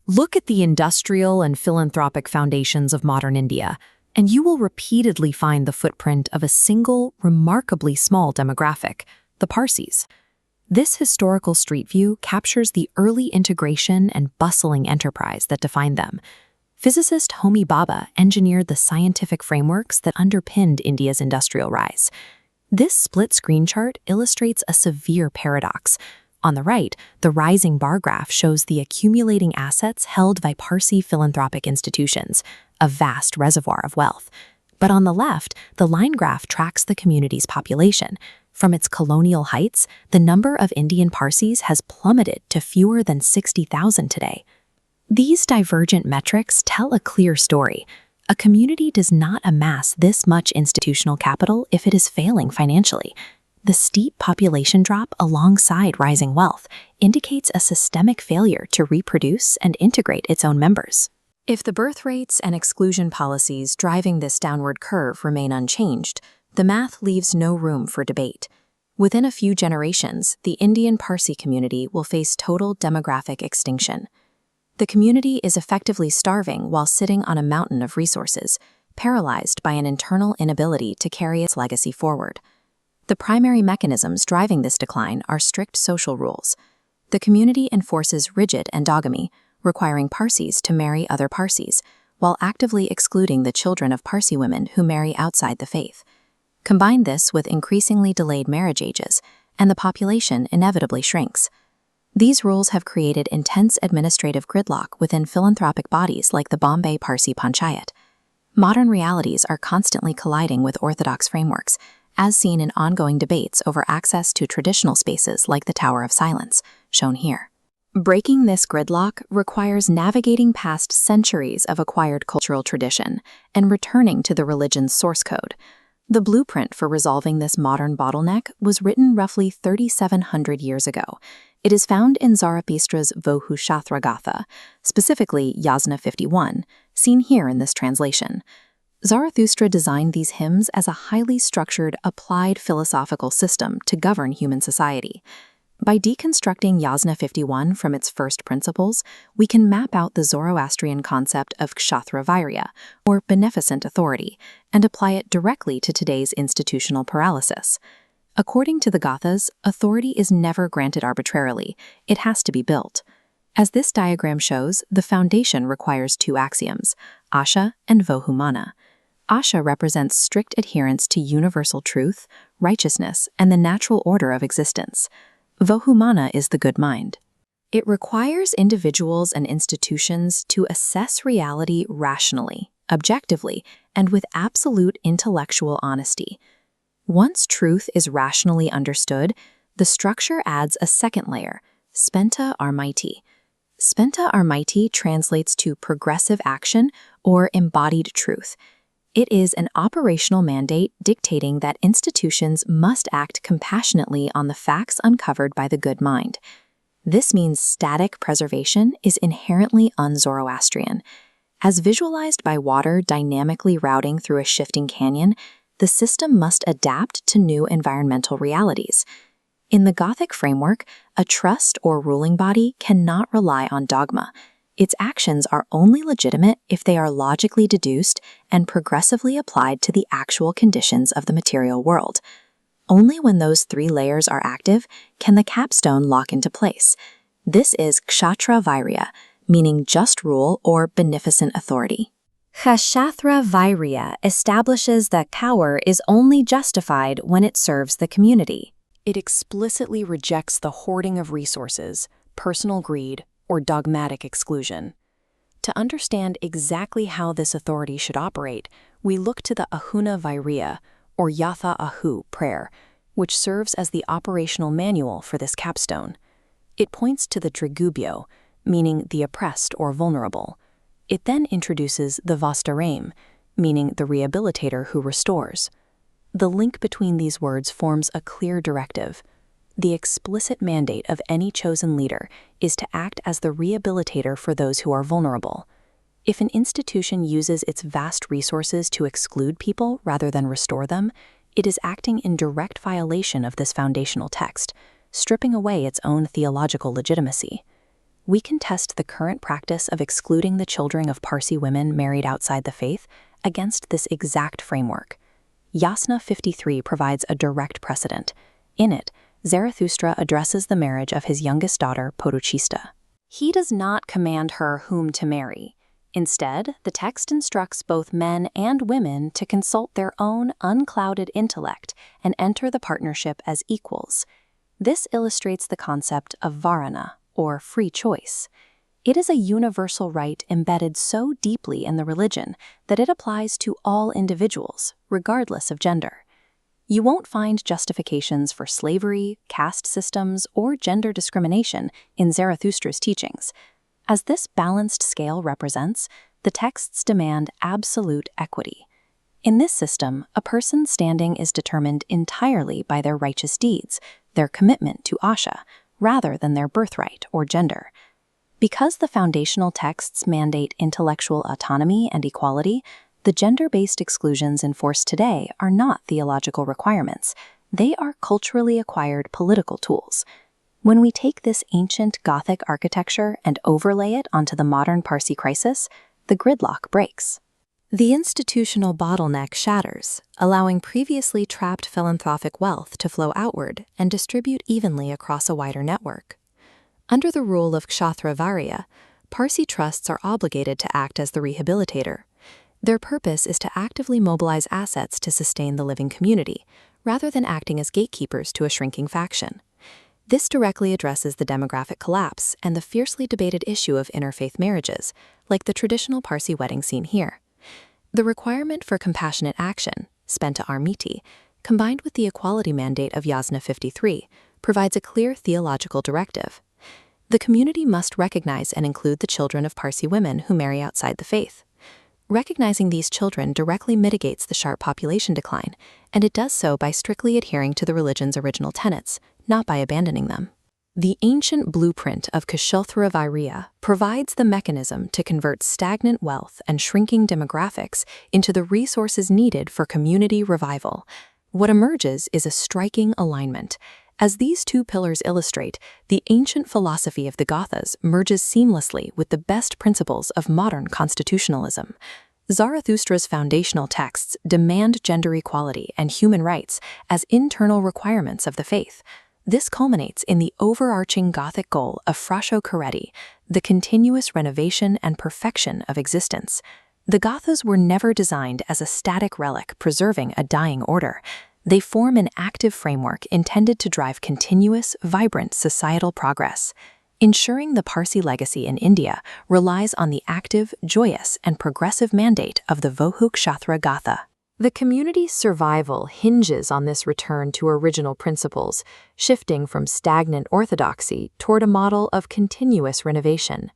Look at the industrial and philanthropic foundations of modern India, and you will repeatedly find the footprint of a single, remarkably small demographic, the Parsis. This historical street view captures the early integration and bustling enterprise that defined them. Physicist Homi Bhabha engineered the scientific frameworks that underpinned India's industrial rise. This split-screen chart illustrates a severe paradox. On the right, the rising bar graph shows the accumulating assets held by Parsi philanthropic institutions, a vast reservoir of wealth. But on the left, the line graph tracks the community's population. From its colonial heights, the number of Indian Parsis has plummeted to fewer than 60,000 today. These divergent metrics tell a clear story. A community does not amass this much institutional capital if it is failing financially. The steep population drop alongside rising wealth indicates a systemic failure to reproduce and integrate its own members. If the birth rates and exclusion policies driving this downward curve remain unchanged, the math leaves no room for debate. Within a few generations, the Indian Parsi community will face total demographic extinction. The community is effectively starving while sitting on a mountain of resources, paralyzed by an internal inability to carry its legacy forward. The primary mechanisms driving this decline are strict social rules. The community enforces rigid endogamy, requiring Parsis to marry other Parsis, while actively excluding the children of Parsi women who marry outside the faith. Combine this with increasingly delayed marriage ages, and the population inevitably shrinks. These rules have created intense administrative gridlock within philanthropic bodies like the Bombay Parsi Panchayat. Modern realities are constantly colliding with orthodox frameworks, as seen in ongoing debates over access to traditional spaces like the Tower of Silence, shown here. Breaking this gridlock requires navigating past centuries of acquired cultural tradition and returning to the religion's source code. The blueprint for resolving this modern bottleneck was written roughly 3,700 years ago. It is found in Zarathustra's Vohukhshthra Gatha, specifically Yasna 51, seen here in this translation. Zarathustra designed these hymns as a highly structured, applied philosophical system to govern human society. By deconstructing Yasna 51 from its first principles, we can map out the Zoroastrian concept of Kshatriya Virya, or beneficent authority, and apply it directly to today's institutional paralysis. According to the Gathas, authority is never granted arbitrarily. It has to be built. As this diagram shows, the foundation requires two axioms, Asha and Vohumana. Asha represents strict adherence to universal truth, righteousness, and the natural order of existence. Vohumana is the good mind. It requires individuals and institutions to assess reality rationally, objectively, and with absolute intellectual honesty. Once truth is rationally understood, the structure adds a second layer, Spenta Armiti. Spenta Armiti translates to progressive action or embodied truth. It is an operational mandate dictating that institutions must act compassionately on the facts uncovered by the good mind. This means static preservation is inherently un-Zoroastrian. As visualized by water dynamically routing through a shifting canyon, the system must adapt to new environmental realities. In the Gothic framework, a trust or ruling body cannot rely on dogma. Its actions are only legitimate if they are logically deduced and progressively applied to the actual conditions of the material world. Only when those three layers are active can the capstone lock into place. This is Kshatriya Virya, meaning just rule or beneficent authority. Kshatriya Virya establishes that power is only justified when it serves the community. It explicitly rejects the hoarding of resources, personal greed, or dogmatic exclusion. To understand exactly how this authority should operate, we look to the Ahuna Virya, or Yatha Ahu prayer, which serves as the operational manual for this capstone. It points to the Trigubhyo, meaning the oppressed or vulnerable. It then introduces the Vastarame, meaning the rehabilitator who restores. The link between these words forms a clear directive. The explicit mandate of any chosen leader is to act as the rehabilitator for those who are vulnerable. If an institution uses its vast resources to exclude people rather than restore them, it is acting in direct violation of this foundational text, stripping away its own theological legitimacy. we can test the current practice of excluding the children of Parsi women married outside the faith against this exact framework. Yasna 53 provides a direct precedent. In it, Zarathustra addresses the marriage of his youngest daughter, Vohukhshthra. He does not command her whom to marry. Instead, the text instructs both men and women to consult their own unclouded intellect and enter the partnership as equals. This illustrates the concept of varana, or free choice. It is a universal right embedded so deeply in the religion that it applies to all individuals, regardless of gender. You won't find justifications for slavery, caste systems, or gender discrimination in Zarathustra's teachings. As this balanced scale represents, the texts demand absolute equity. In this system, a person's standing is determined entirely by their righteous deeds, their commitment to asha, rather than their birthright or gender. Because the foundational texts mandate intellectual autonomy and equality, the gender-based exclusions enforced today are not theological requirements. They are culturally acquired political tools. When we take this ancient Gothic architecture and overlay it onto the modern Parsi crisis, the gridlock breaks. The institutional bottleneck shatters, allowing previously trapped philanthropic wealth to flow outward and distribute evenly across a wider network. Under the rule of Kshatriya Varya, Parsi trusts are obligated to act as the rehabilitator. Their purpose is to actively mobilize assets to sustain the living community, rather than acting as gatekeepers to a shrinking faction. This directly addresses the demographic collapse and the fiercely debated issue of interfaith marriages, like the traditional Parsi wedding seen here. The requirement for compassionate action, spenta armiti, combined with the equality mandate of Yasna 53, provides a clear theological directive. The community must recognize and include the children of Parsi women who marry outside the faith. Recognizing these children directly mitigates the sharp population decline, and it does so by strictly adhering to the religion's original tenets, not by abandoning them. The ancient blueprint of Kshatriya Varya provides the mechanism to convert stagnant wealth and shrinking demographics into the resources needed for community revival. What emerges is a striking alignment. As these two pillars illustrate, the ancient philosophy of the Gathas merges seamlessly with the best principles of modern constitutionalism. Zarathustra's foundational texts demand gender equality and human rights as internal requirements of the faith. This culminates in the overarching Gothic goal of Frasho Careti, the continuous renovation and perfection of existence. The Gathas were never designed as a static relic preserving a dying order. They form an active framework intended to drive continuous, vibrant societal progress. Ensuring the Parsi legacy in India relies on the active, joyous, and progressive mandate of the Vohukhshthra Gatha. The community's survival hinges on this return to original principles, shifting from stagnant orthodoxy toward a model of continuous renovation.